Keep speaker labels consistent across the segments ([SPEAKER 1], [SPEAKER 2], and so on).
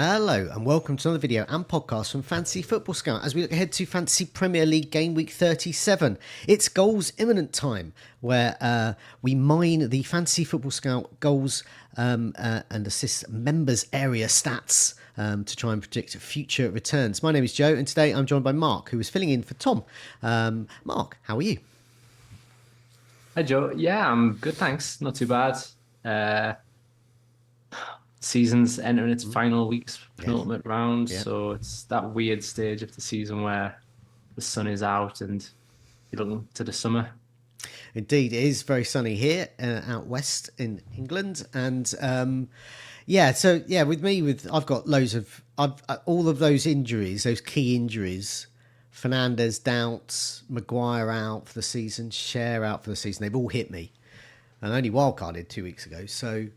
[SPEAKER 1] Hello and welcome to another video and podcast from Fantasy Football Scout as we look ahead to Fantasy Premier League Game Week 37. It's goals imminent time where we mine the Fantasy Football Scout goals and assist members area stats to try and predict future returns. My name is Joe and today I'm joined by Mark, who is filling in for Tom. Mark, how are you?
[SPEAKER 2] Hi Joe. Yeah, I'm good, thanks. Not too bad. Season's entering its final weeks, penultimate round, so it's that weird stage of the season where the sun is out and you're looking to the summer.
[SPEAKER 1] Indeed, it is very sunny here out west in England, and with me, I've got loads of all of those injuries, those key injuries. Fernandez doubts, Maguire out for the season, Share out for the season. They've all hit me, and only wildcarded 2 weeks ago. So,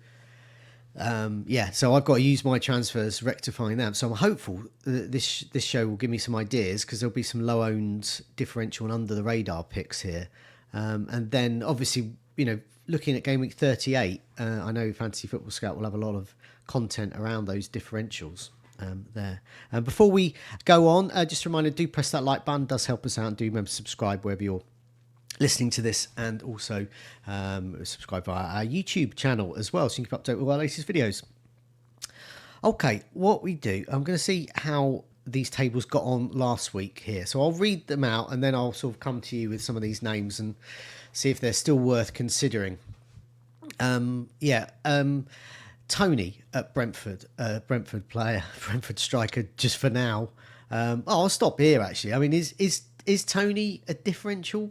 [SPEAKER 1] so I've got to use my transfers rectifying them. So I'm hopeful that this show will give me some ideas because there'll be some low-owned differential and under the radar picks here, and then obviously looking at Game Week 38, I know Fantasy Football Scout will have a lot of content around those differentials. There. Before we go on, just a reminder, do press that like button, does help us out, and do remember to subscribe wherever you're listening to this, and also subscribe via our YouTube channel as well so you can keep up to date with our latest videos. Okay, what we do, I'm going to see how these tables got on last week here. So I'll read them out and then I'll sort of come to you with some of these names and see if they're still worth considering. Tony at Brentford, Brentford player, Brentford striker, just for now. I'll stop here actually. I mean, is Tony a differential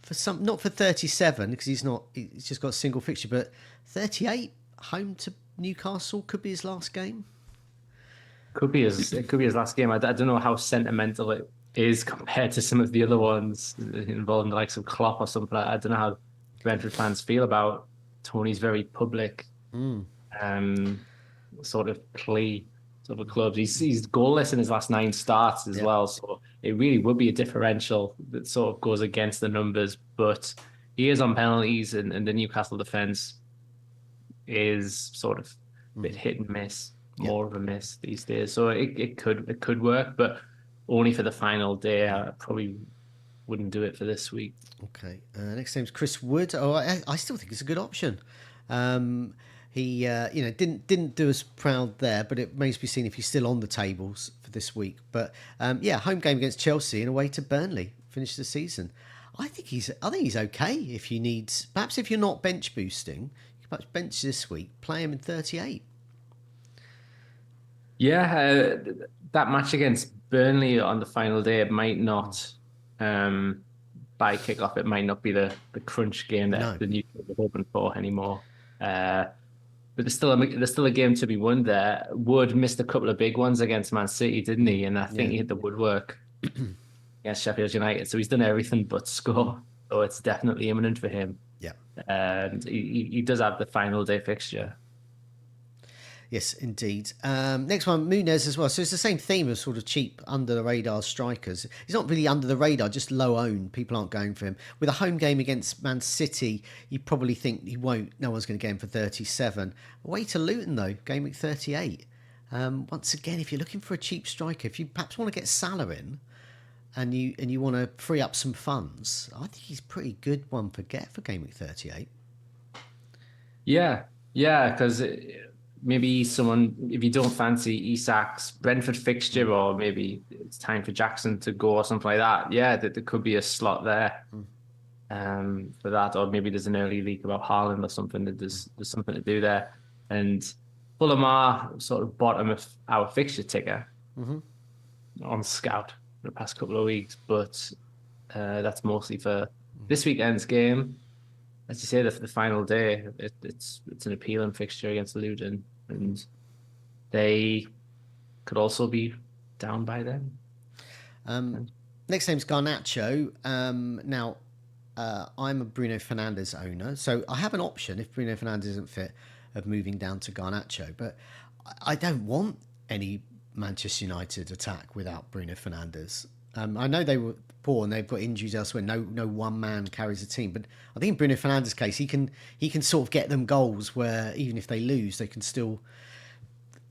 [SPEAKER 1] for some? Not for 37 because he's not. He's just got a single fixture, but 38 home to Newcastle could be his last game.
[SPEAKER 2] It could be his last game. I don't know how sentimental it is compared to some of the other ones involving the likes of Klopp or something. I don't know how Brentford fans feel about Tony's very public. Sort of play sort of clubs. He's goalless in his last 9 starts as well, so it really would be a differential that sort of goes against the numbers. But he is on penalties, and the Newcastle defense is sort of a bit hit and miss, more of a miss these days. So it could work, but only for the final day. I probably wouldn't do it for this week.
[SPEAKER 1] Okay. Next name's Chris Wood. Oh, I still think it's a good option. He didn't do us proud there, but it remains to be seen if he's still on the tables for this week. But home game against Chelsea and away to Burnley, finish the season. I think he's okay if you need. Perhaps if you're not bench boosting, you can perhaps bench this week, play him in 38.
[SPEAKER 2] Yeah, that match against Burnley on the final day, it might not. By kickoff, it might not be the crunch game that the Newcastle are hoping for anymore. But there's still a game to be won there. Wood missed a couple of big ones against Man City, didn't he? And I think he hit the woodwork against Sheffield United. So he's done everything but score. So it's definitely imminent for him.
[SPEAKER 1] Yeah.
[SPEAKER 2] And he does have the final day fixture.
[SPEAKER 1] Yes, indeed. Next one, Muniz as well. So it's the same theme of sort of cheap, under-the-radar strikers. He's not really under the radar, just low-owned. People aren't going for him. With a home game against Man City, you probably think he won't. No one's going to get him for 37. Away to Luton, though, game week 38. Once again, if you're looking for a cheap striker, if you perhaps want to get Salah in and you want to free up some funds, I think he's a pretty good one for game week 38.
[SPEAKER 2] Yeah, because... maybe someone, if you don't fancy Isak's Brentford fixture, or maybe it's time for Jackson to go or something like that. Yeah, there could be a slot there for that. Or maybe there's an early leak about Haaland or something. That there's something to do there. And Fulham are sort of bottom of our fixture ticker on Scout for the past couple of weeks. But that's mostly for this weekend's game. As you say, the final day, it's an appealing fixture against Luton, and they could also be down by then.
[SPEAKER 1] Next name's Garnacho. Now, I'm a Bruno Fernandes owner, so I have an option if Bruno Fernandes isn't fit of moving down to Garnacho, but I don't want any Manchester United attack without Bruno Fernandes. I know they were poor and they've got injuries elsewhere. No one man carries a team, but I think in Bruno Fernandes' case, he can sort of get them goals where even if they lose, they can still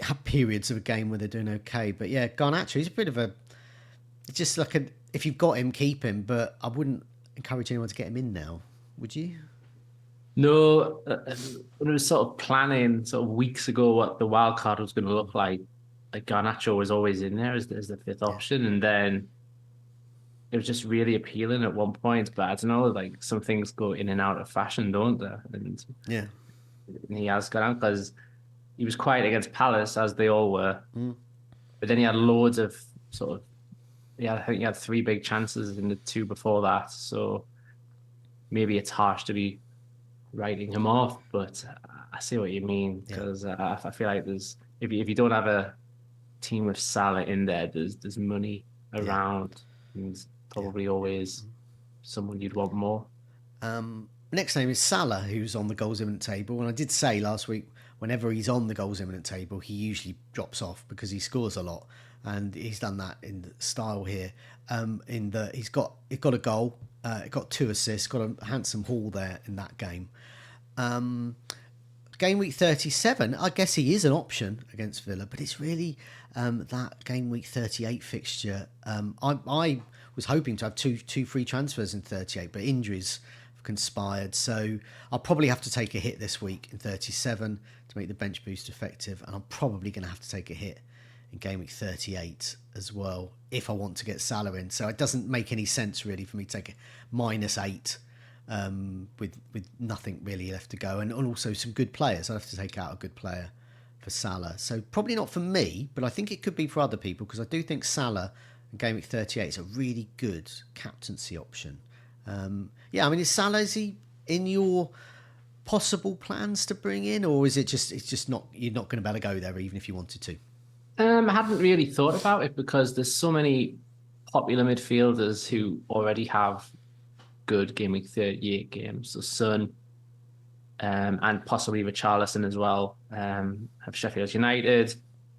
[SPEAKER 1] have periods of a game where they're doing okay. But yeah, Garnacho, he's a bit of a, it's just like if you've got him, keep him. But I wouldn't encourage anyone to get him in now, would you?
[SPEAKER 2] No, when I was sort of planning sort of weeks ago what the wild card was going to look like Garnacho was always in there as the fifth
[SPEAKER 1] Yeah.
[SPEAKER 2] option, and then it was just really appealing at one point. But I don't know, like some things go in and out of fashion, don't they? And
[SPEAKER 1] Yeah.
[SPEAKER 2] he has gone out because he was quiet against Palace, as they all were. But then he had loads of sort of, yeah, I think he had three big chances in the two before that. So maybe it's harsh to be writing him off, but I see what you mean
[SPEAKER 1] Yeah.
[SPEAKER 2] because I feel like there's if you don't have a team with Salah in there, there's money around and probably always someone you'd want more.
[SPEAKER 1] Next name is Salah, who's on the goals imminent table. And I did say last week, whenever he's on the goals imminent table, he usually drops off because he scores a lot, and he's done that in style here. In that he's got a goal, got 2 assists, got a handsome haul there in that game. Game week 37, I guess he is an option against Villa, but it's really that game week 38 fixture. I was hoping to have two free transfers in 38, but injuries have conspired. So I'll probably have to take a hit this week in 37 to make the bench boost effective, and I'm probably going to have to take a hit in game week 38 as well if I want to get Salah in. So it doesn't make any sense really for me to take a -8 with nothing really left to go, and also some good players. I'd have to take out a good player for Salah. So probably not for me, but I think it could be for other people because I do think Salah in game week 38 is a really good captaincy option. Yeah, I mean, is he in your possible plans to bring in, or is it's just not, you're not going to be able to go there even if you wanted to?
[SPEAKER 2] I hadn't really thought about it because there's so many popular midfielders who already have good game week 38 games. So Son, and possibly Richarlison as well. Have Sheffield United,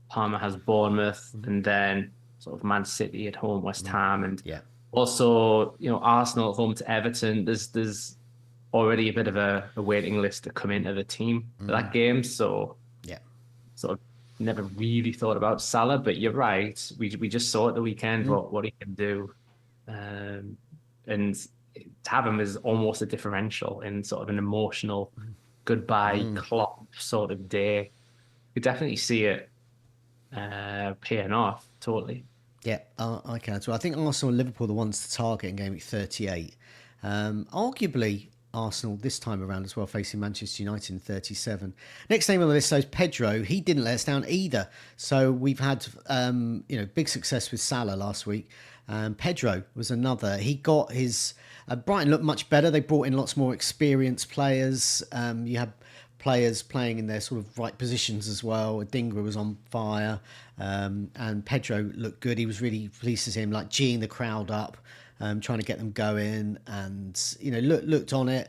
[SPEAKER 2] Palmer has Bournemouth, and then sort of Man City at home, West Ham, and also Arsenal at home to Everton. There's already a bit of a waiting list to come into the team for that game. So sort of never really thought about Salah, but you're right. We just saw at the weekend what he can do, and to have him is almost a differential in sort of an emotional goodbye Klopp sort of day. You definitely see it paying off totally.
[SPEAKER 1] Yeah, I can as well. I think Arsenal and Liverpool are the ones to target in game week 38. Arguably, Arsenal this time around as well, facing Manchester United in 37. Next name on the list is Pedro. He didn't let us down either. So we've had big success with Salah last week. Pedro was another. He got his... Brighton looked much better. They brought in lots more experienced players. You had players playing in their sort of right positions as well. Adingra was on fire. And Pedro looked good. He was really pleased to see him geeing the crowd up. Trying to get them going, and looked on it.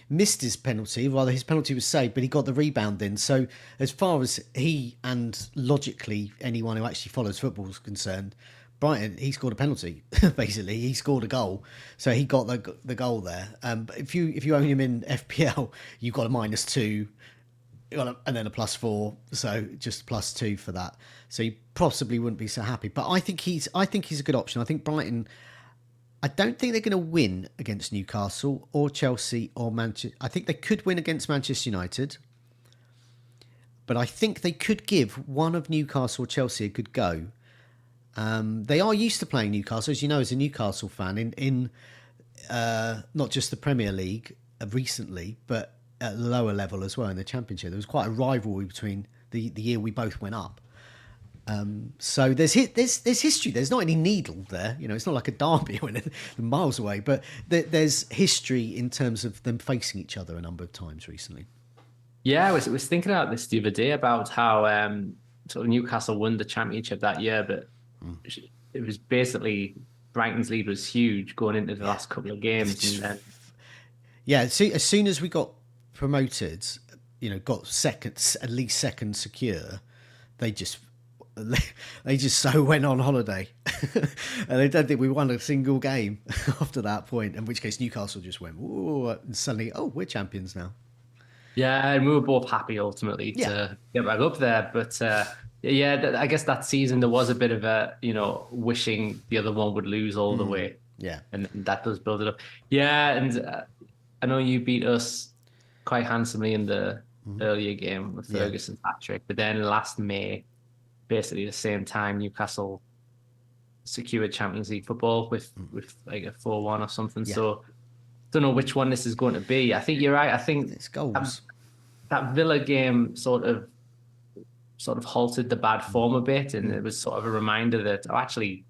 [SPEAKER 1] Missed his penalty. Rather, his penalty was saved, but he got the rebound in. So, as far as he and logically anyone who actually follows football is concerned, Brighton, he scored a penalty. Basically, he scored a goal, so he got the goal there. But if you own him in FPL, you've got a -2. And then a +4, so just +2 for that. So you possibly wouldn't be so happy. But I think he's a good option. I think Brighton. I don't think they're going to win against Newcastle or Chelsea or Manchester. I think they could win against Manchester United, but I think they could give one of Newcastle or Chelsea a good go. They are used to playing Newcastle, as you know, as a Newcastle fan, in not just the Premier League recently, but at the lower level as well in the Championship. There was quite a rivalry between the year we both went up. So there's history. There's not any needle there. It's not like a derby or anything, miles away. But there's history in terms of them facing each other a number of times recently.
[SPEAKER 2] Yeah, I was thinking about this the other day about how sort of Newcastle won the championship that year, but it was basically Brighton's lead was huge going into the last couple of games. And then...
[SPEAKER 1] as soon as we got promoted, got seconds, at least second secure, they just so went on holiday. And I don't think we won a single game after that point, in which case Newcastle just went, whoa, and suddenly, we're champions now.
[SPEAKER 2] Yeah, and we were both happy ultimately
[SPEAKER 1] Yeah.
[SPEAKER 2] to get back up there. But yeah, I guess that season there was a bit of a, wishing the other one would lose all the way,
[SPEAKER 1] Yeah.
[SPEAKER 2] and that does build it up. Yeah, and I know you beat us quite handsomely in the earlier game with
[SPEAKER 1] Yeah.
[SPEAKER 2] Ferguson's hat trick, but then last May, basically the same time, Newcastle secured Champions League football with like a 4-1 or something.
[SPEAKER 1] Yeah.
[SPEAKER 2] So don't know which one this is going to be. I think you're right. I think
[SPEAKER 1] It's goals.
[SPEAKER 2] that Villa game sort of halted the bad form a bit, and it was sort of a reminder that actually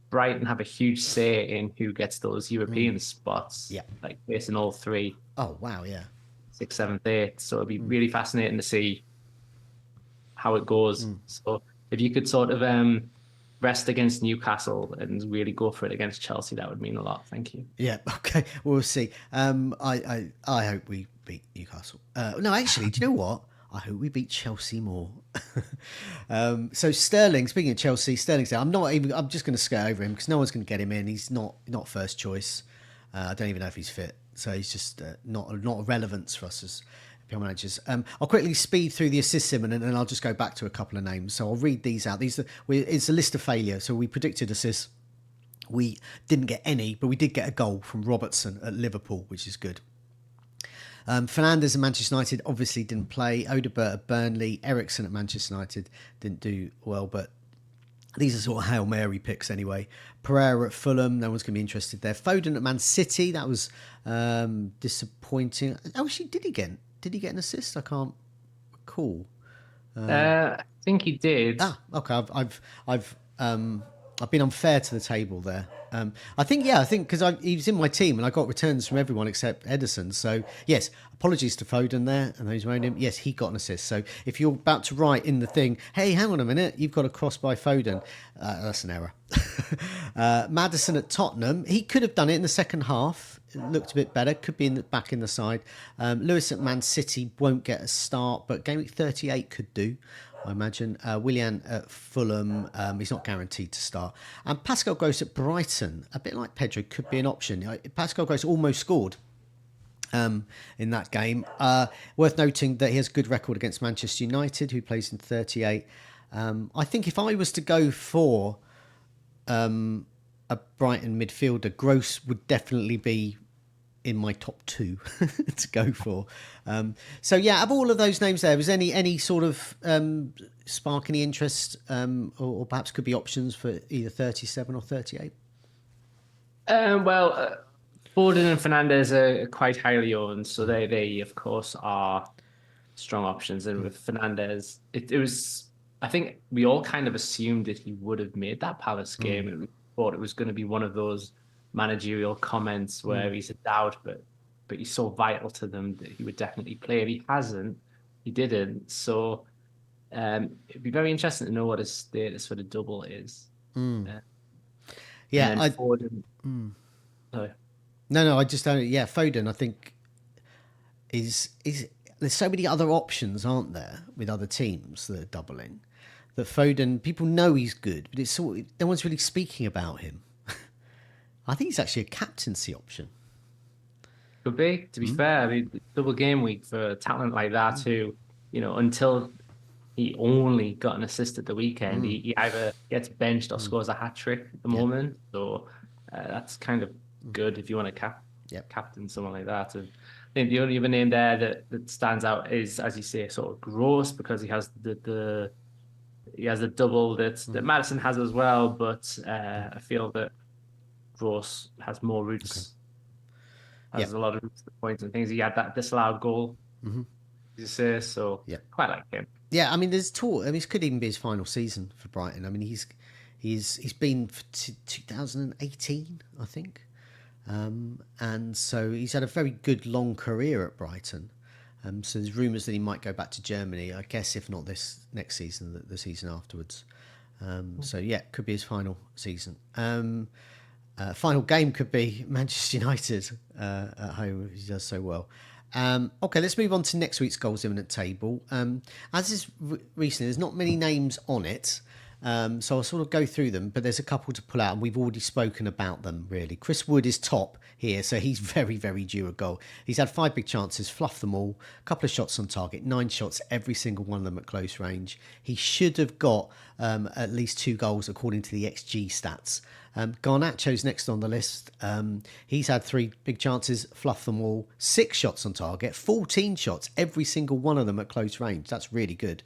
[SPEAKER 2] Brighton have a huge say in who gets those European spots,
[SPEAKER 1] Yeah.
[SPEAKER 2] like facing all three,
[SPEAKER 1] Oh, wow. Yeah.
[SPEAKER 2] sixth, seventh, eighth. So it'd be really fascinating to see how it goes. So if you could sort of rest against Newcastle and really go for it against Chelsea, that would mean a lot. Thank you.
[SPEAKER 1] Yeah. Okay. We'll see. I hope we beat Newcastle. No, actually, do you know what? I hope we beat Chelsea more. So Sterling, speaking of Chelsea, Sterling's there. I'm just going to skirt over him because no one's going to get him in. He's not first choice. I don't even know if he's fit. So he's just not a relevance for us as FPL managers. I'll quickly speed through the assist sim and then I'll just go back to a couple of names. So I'll read these out. It's a list of failure. So we predicted assists. We didn't get any, but we did get a goal from Robertson at Liverpool, which is good. Fernandes at Manchester United obviously didn't play. Odebert at Burnley. Ericsson at Manchester United didn't do well, but these are sort of Hail Mary picks anyway. Pereira at Fulham, no one's going to be interested there. Foden at Man City, that was disappointing. Oh, actually, did he get an assist? I can't recall.
[SPEAKER 2] I think he did.
[SPEAKER 1] Okay. I've been unfair to the table there. I think because he was in my team and I got returns from everyone except Ederson. So yes, apologies to Foden there and those around him. Yes, he got an assist. So if you're about to write in the thing, hey, hang on a minute, you've got a cross by Foden, that's an error. Maddison at Tottenham, he could have done it in the second half. It looked a bit better. Could be back in the side. Lewis at Man City won't get a start, but GameWeek 38 could do, I imagine. Willian at Fulham, he's not guaranteed to start. And Pascal Gross at Brighton, a bit like Pedro, could be an option. Pascal Gross almost scored in that game. Worth noting that he has a good record against Manchester United, who plays in 38. I think if I was to go for a Brighton midfielder, Gross would definitely be in my top two to go for. So yeah, of all of those names there, was any sort of spark any interest or perhaps could be options for either 37 or 38?
[SPEAKER 2] Well, Foden and Fernandes are quite highly owned, so they of course are strong options. And with Fernandes, it was, I think we all kind of assumed that he would have made that Palace game. And we thought it was going to be one of those managerial comments where he's a doubt, but he's so vital to them that he would definitely play. If he hasn't, he didn't. So it'd be very interesting to know what his status for the double is.
[SPEAKER 1] Yeah,
[SPEAKER 2] Foden. Sorry.
[SPEAKER 1] No, I just don't. Yeah, Foden, I think is there's so many other options, aren't there, with other teams that are doubling. That Foden, people know he's good, but it's sort of, no one's really speaking about him. I think he's actually a captaincy option.
[SPEAKER 2] Could be, to be fair. I mean, double game week for a talent like that, who, until he only got an assist at the weekend, he either gets benched or scores a hat trick at the moment. So that's kind of good if you want to captain someone like that. And I think the only other name there that stands out is, as you say, sort of Gross, because he has the double that Madison has as well. But I feel that Gross has more routes. Has a lot of routes to points and things. He had that disallowed goal, you say, so quite like him.
[SPEAKER 1] Yeah, I mean, there's talk. I mean, this could even be his final season for Brighton. I mean, he's been for 2018, I think, and so he's had a very good long career at Brighton. So there's rumours that he might go back to Germany. I guess if not this next season, the season afterwards. So yeah, could be his final season. Final game could be Manchester United at home if he does so well. Okay, let's move on to next week's Goals Imminent table. As is recently, there's not many names on it. So I'll sort of go through them, but there's a couple to pull out, and we've already spoken about them, really. Chris Wood is top here, so he's very, very due a goal. He's had 5 big chances, fluffed them all, a couple of shots on target, 9 shots, every single one of them at close range. He should have got at least 2 goals according to the XG stats. Garnacho's next on the list. He's had 3 big chances, fluffed them all, 6 shots on target, 14 shots, every single one of them at close range. That's really good.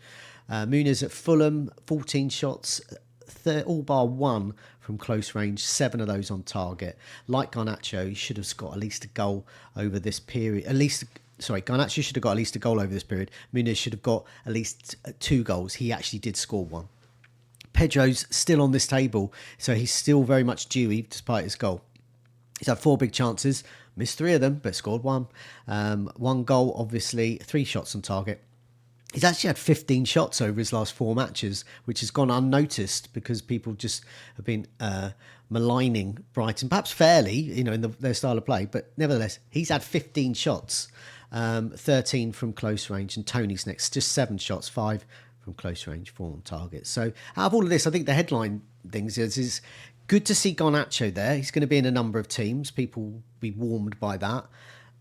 [SPEAKER 1] Muniz at Fulham, 14 shots, all bar 1 from close range, 7 of those on target. Like Garnacho, he should have got at least a goal over this period. Garnacho should have got at least a goal over this period. Muniz should have got at least 2 goals. He actually did score 1. Pedro's still on this table, so he's still very much due despite his goal. He's had 4 big chances, missed 3 of them, but scored 1. 1 goal, obviously, 3 shots on target. He's actually had 15 shots over his last 4 matches, which has gone unnoticed because people just have been maligning Brighton, perhaps fairly, in their style of play. But nevertheless, he's had 15 shots, 13 from close range, and Tony's next, just 7 shots, 5 from close range, 4 on target. So out of all of this, I think the headline things is good to see Garnacho there. He's going to be in a number of teams. People will be warmed by that.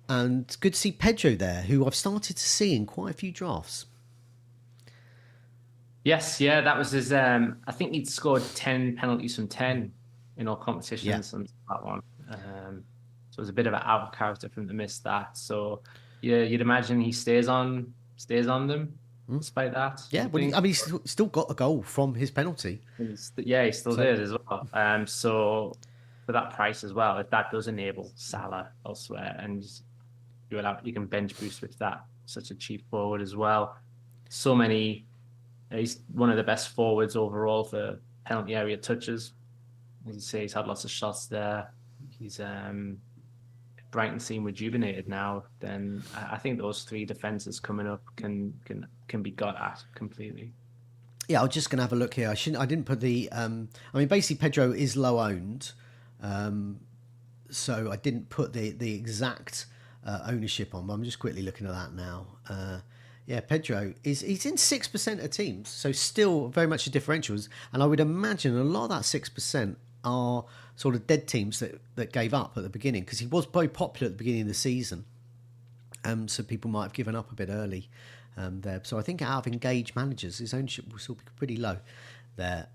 [SPEAKER 1] And good to see Pedro there, who I've started to see in quite a few drafts.
[SPEAKER 2] Yes, yeah, that was his. I think he'd scored 10 penalties from 10 in all competitions on that one. So it was a bit of an out of character for him to miss that. So yeah, you'd imagine he stays on them despite that.
[SPEAKER 1] Yeah, but he's still got a goal from his penalty.
[SPEAKER 2] He still did as well. So for that price as well, if that does enable Salah elsewhere, and you can bench boost with that, such a cheap forward as well. So many. He's one of the best forwards overall for penalty area touches. As you say, he's had lots of shots there. He's Brighton seem rejuvenated now. Then I think those 3 defenses coming up can be got at completely.
[SPEAKER 1] Yeah, I was just going to have a look here. I didn't put the. Basically Pedro is low owned, so I didn't put the exact ownership on. But I'm just quickly looking at that now. Yeah, Pedro he's in 6% of teams, so still very much a differentials. And I would imagine a lot of that 6% are sort of dead teams that gave up at the beginning, because he was very popular at the beginning of the season. So people might have given up a bit early there. So I think out of engaged managers, his ownership will still be pretty low there.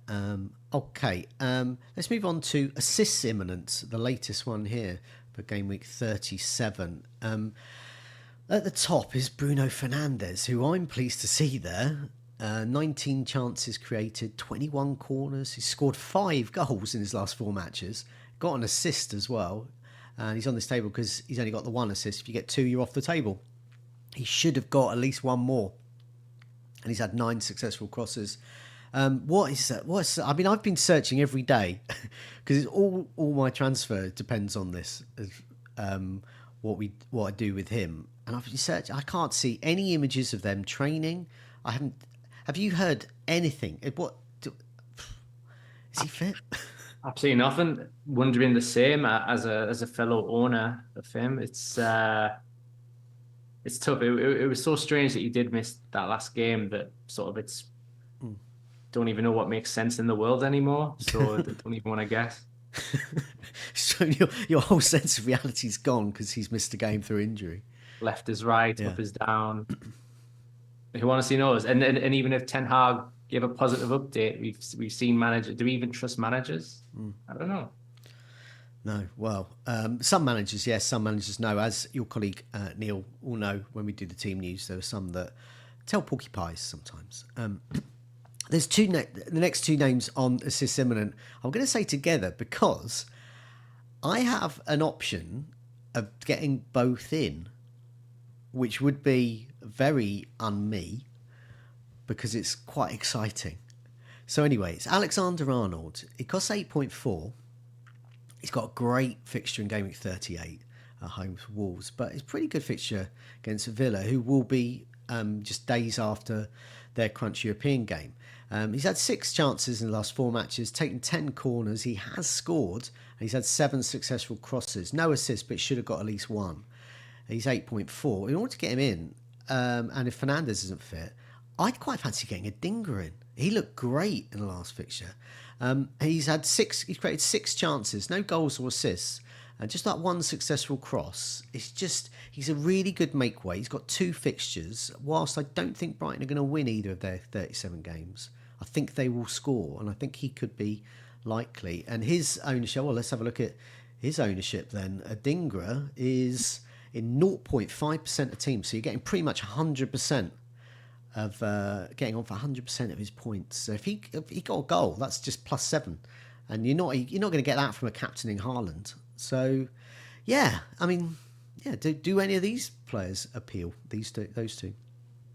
[SPEAKER 1] Okay, let's move on to assists imminent, the latest one here for Game Week 37. At the top is Bruno Fernandes, who I'm pleased to see there. 19 chances created, 21 corners. He's scored 5 goals in his last 4 matches. Got an assist as well. And he's on this table because he's only got the 1 assist. If you get 2, you're off the table. He should have got at least 1 more. And he's had 9 successful crosses. What is that? I've been searching every day because all my transfer depends on this. What I do with him. And I've searched. I can't see any images of them training. I haven't. Have you heard anything? Is he fit?
[SPEAKER 2] Absolutely nothing. Wondering the same as a fellow owner of him. It's tough. It was so strange that you did miss that last game that sort of don't even know what makes sense in the world anymore. So I don't even want to guess.
[SPEAKER 1] So your whole sense of reality is gone because he's missed a game through injury.
[SPEAKER 2] Left is right, up is down. Who honestly knows? And even if Ten Hag gave a positive update, we've seen managers. Do we even trust managers? I don't know.
[SPEAKER 1] No. Well, some managers, yes. Some managers, no. As your colleague Neil will know, when we do the team news, there are some that tell porcupines sometimes. There's the next 2 names on assists imminent. I'm going to say together because I have an option of getting both in, which would be very un-me because it's quite exciting. So anyway, it's Alexander Arnold. It costs 8.4. He's got a great fixture in Game Week 38 at home for Wolves, but it's a pretty good fixture against Villa, who will be just days after their crunch European game. He's had 6 chances in the last 4 matches, taken 10 corners. He has scored, and he's had 7 successful crosses. No assists, but should have got at least 1. He's 8.4. In order to get him in, and if Fernandes isn't fit, I'd quite fancy getting a dinger in. He looked great in the last fixture. He's had six. He's created 6 chances, no goals or assists, and just that one successful cross. It's just he's a really good make weight. He's got 2 fixtures. Whilst I don't think Brighton are going to win either of their 37 games, I think they will score, and I think he could be likely. And his ownership. Well, let's have a look at his ownership then. Adingra is in 0.5% of teams, so you're getting pretty much 100% of getting on for 100% of his points. So if he got a goal, that's just +7, and you're not going to get that from a captaining Haaland. So yeah, I mean, yeah, do any of these players appeal? Those two.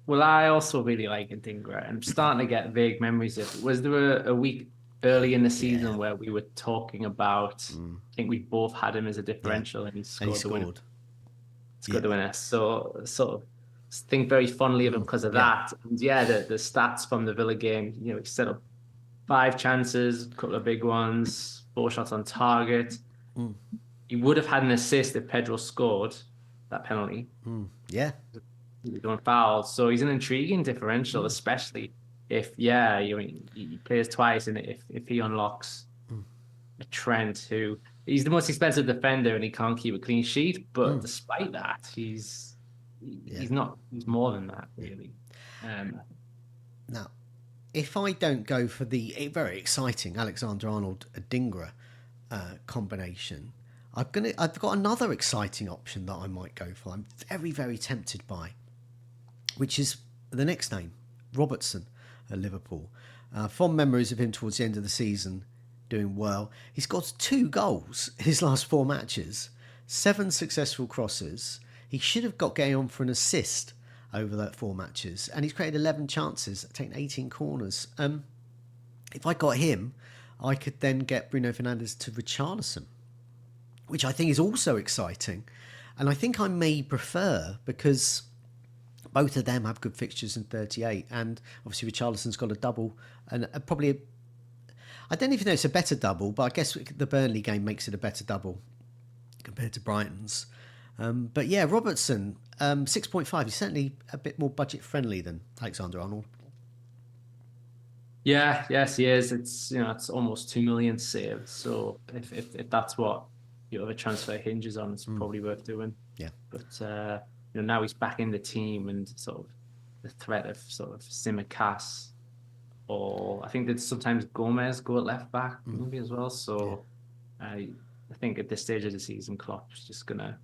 [SPEAKER 2] Well, I also really like Adingra, and I'm starting to get vague memories of. Was there a week early in the
[SPEAKER 1] Yeah,
[SPEAKER 2] season where we were talking about? I think we both had him as a
[SPEAKER 1] yeah,
[SPEAKER 2] differential, and he
[SPEAKER 1] and he
[SPEAKER 2] scored the winner.
[SPEAKER 1] scored.
[SPEAKER 2] Scored
[SPEAKER 1] Yeah,
[SPEAKER 2] the winner. So sort of think very fondly of him because of
[SPEAKER 1] yeah,
[SPEAKER 2] that. And yeah, the stats from the Villa game. He set up 5 chances, a couple of big ones, 4 shots on target. He would have had an assist if Pedro scored that penalty.
[SPEAKER 1] yeah,
[SPEAKER 2] He was doing fouls. So he's an intriguing differential, especially if he plays twice, and if he unlocks a Trent who he's the most expensive defender and he can't keep a clean sheet, but despite that,
[SPEAKER 1] yeah.
[SPEAKER 2] he's more than that really. Um,
[SPEAKER 1] Now, if I don't go for the very exciting Alexander Arnold Adingra combination, I've got another exciting option that I might go for. I'm very very tempted by, which is the next name, Robertson at Liverpool. Fond memories of him towards the end of the season, doing well. He's got 2 goals in his last 4 matches, 7 successful crosses. He should have got getting on for an assist over that 4 matches, and he's created 11 chances, taken 18 corners. If I got him, I could then get Bruno Fernandes to Richarlison, which I think is also exciting. And I think I may prefer, because both of them have good fixtures in 38, and obviously Richarlison's got a double, and probably I don't even know it's a better double, but I guess the Burnley game makes it a better double compared to Brighton's. But yeah, Robertson, 6.5. He's certainly a bit more budget friendly than Alexander Arnold.
[SPEAKER 2] yeah, yes, he is. It's almost 2 million saved. So if that's what your other transfer hinges on, it's probably worth doing.
[SPEAKER 1] Yeah,
[SPEAKER 2] But now he's back in the team, and sort of the threat of sort of Simicast, or I think that sometimes Gomez go at left back maybe as well.
[SPEAKER 1] yeah,
[SPEAKER 2] So I think at this stage of the season, Klopp's just gonna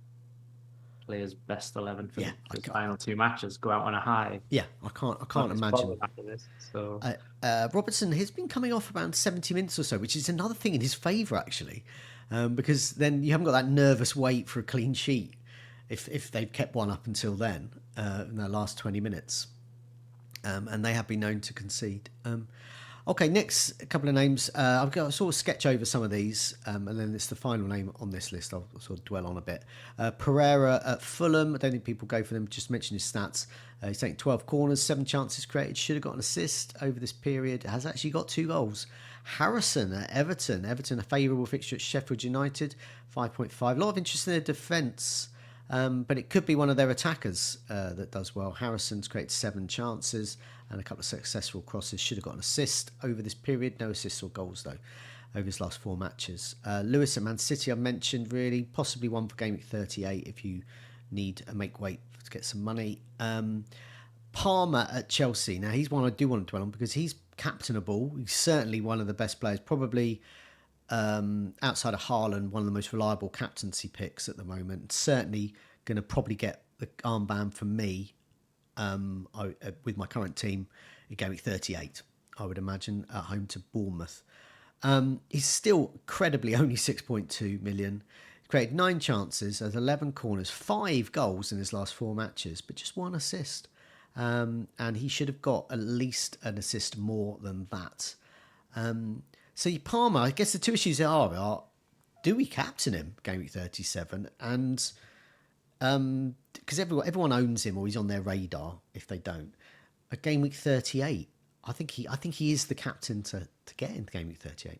[SPEAKER 2] play his best 11 for
[SPEAKER 1] yeah.
[SPEAKER 2] the final 2 matches, go out on a high.
[SPEAKER 1] Yeah, I can't
[SPEAKER 2] Not his
[SPEAKER 1] imagine.
[SPEAKER 2] problem after this. So
[SPEAKER 1] Robertson has been coming off around 70 minutes or so, which is another thing in his favour actually, because then you haven't got that nervous wait for a clean sheet if they've kept one up until then in their last 20 minutes. And they have been known to concede. Okay, next a couple of names. I've got to sort of sketch over some of these, and then it's the final name on this list I'll sort of dwell on a bit. Pereira at Fulham. I don't think people go for them. Just mention his stats. He's taken 12 corners, 7 chances created. Should have got an assist over this period. Has actually got 2 goals. Harrison at Everton. Everton, a favourable fixture at Sheffield United, 5.5. A lot of interest in their defence. But it could be one of their attackers that does well. Harrison's created 7 chances and a couple of successful crosses. Should have got an assist over this period. No assists or goals, though, over his last 4 matches. Lewis at Man City, I mentioned, really. Possibly one for GameWeek 38 if you need a make weight to get some money. Palmer at Chelsea. Now, he's one I do want to dwell on because he's captainable. He's certainly one of the best players, probably outside of Haaland, one of the most reliable captaincy picks at the moment. Certainly going to probably get the armband from me with my current team in GameWeek 38, I would imagine, at home to Bournemouth. He's still credibly only 6.2 million. He's created 9 chances, has 11 corners, 5 goals in his last 4 matches, but just 1 assist. And he should have got at least an assist more than that. So Palmer, I guess the 2 issues are do we captain him GameWeek 37? And because everyone owns him or he's on their radar if they don't. At GameWeek 38, I think he is the captain to get into GameWeek 38.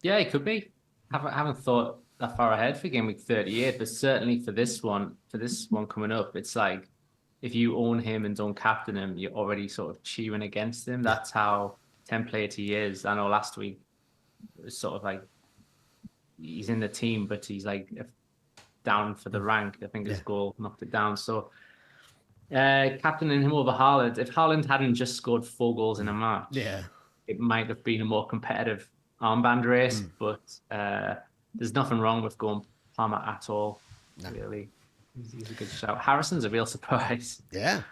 [SPEAKER 2] yeah, it could be. Haven't thought that far ahead for game week 38, but certainly for this one coming up, it's like if you own him and don't captain him, you're already sort of cheering against him. That's how template he is. I know last week it was sort of like he's in the team, but he's like down for the rank. I think his goal knocked it down. So captaining him over Haaland, if Haaland hadn't just scored 4 goals in a match, it might have been a more competitive armband race. But there's nothing wrong with going Palmer at all, really. He's a good shout. Harrison's a real surprise.
[SPEAKER 1] Yeah.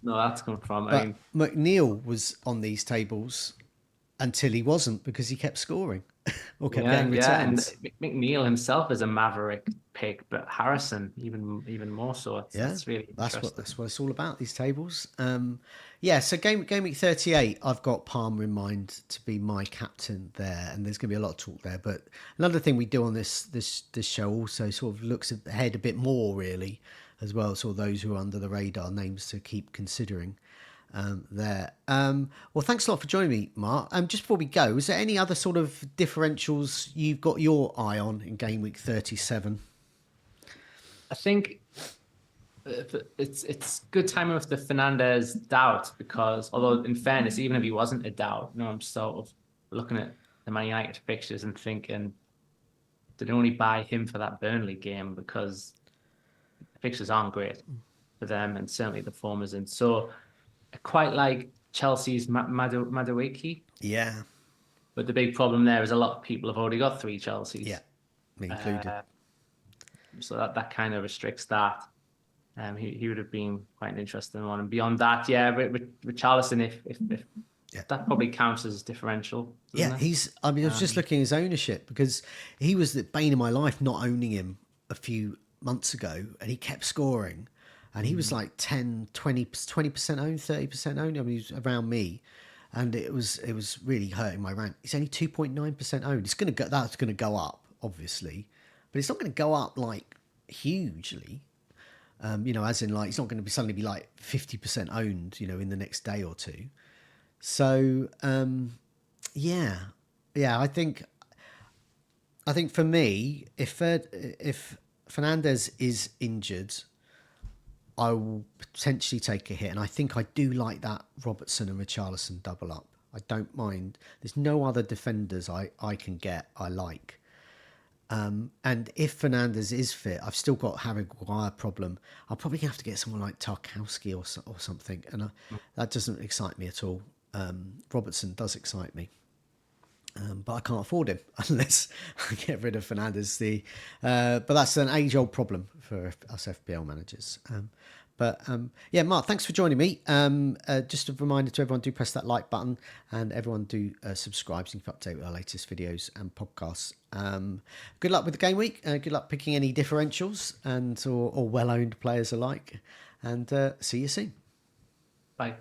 [SPEAKER 2] No, that's come from.
[SPEAKER 1] But I mean, McNeil was on these tables until he wasn't, because he kept scoring or kept getting returns.
[SPEAKER 2] And McNeil himself is a maverick pick, but Harrison even more so. That's really interesting.
[SPEAKER 1] That's what it's all about, these tables. So game week 38, I've got Palmer in mind to be my captain there, and there's going to be a lot of talk there. But another thing we do on this show also sort of looks ahead a bit more, really, as well. So those who are under the radar, names to keep considering there. Well, thanks a lot for joining me, Marc. Just before we go, is there any other sort of differentials you've got your eye on in game week 37?
[SPEAKER 2] I think it's good timing with the Fernandez doubt, because although in fairness, even if he wasn't a doubt, I'm sort of looking at the Man United fixtures and thinking, did they only buy him for that Burnley game because the fixtures aren't great for them, and certainly the form isn't. So I quite like Chelsea's Madueke.
[SPEAKER 1] Yeah.
[SPEAKER 2] But the big problem there is a lot of people have already got 3 Chelseas.
[SPEAKER 1] Yeah, me included.
[SPEAKER 2] So that kind of restricts that. He would have been quite an interesting one. And beyond that, with Richarlison, if that probably counts as differential.
[SPEAKER 1] Yeah, I was just looking at his ownership, because he was the bane of my life not owning him a few months ago, and he kept scoring. And he was like 10, 20% owned, 30% owned. I mean, he was around me, and it was really hurting my rank. He's only 2.9% owned. That's going to go up, obviously, but it's not going to go up like hugely. As in, like, it's not going to suddenly be like 50% owned, in the next day or two. So, I think for me, if Fernandez is injured, I will potentially take a hit. And I think I do like that Robertson and Richarlison double up. I don't mind. There's no other defenders I can get I like. And if Fernandez is fit, I've still got Harry Maguire problem. I'll probably have to get someone like Tarkowski or something. And that doesn't excite me at all. Robertson does excite me. But I can't afford him unless I get rid of Fernandez. But that's an age-old problem for us FPL managers. Marc, thanks for joining me. Just a reminder to everyone, do press that like button, and everyone do subscribe so you can keep updated with our latest videos and podcasts. Good luck with the game week. Good luck picking any differentials or well-owned players alike. And see you soon.
[SPEAKER 2] Bye.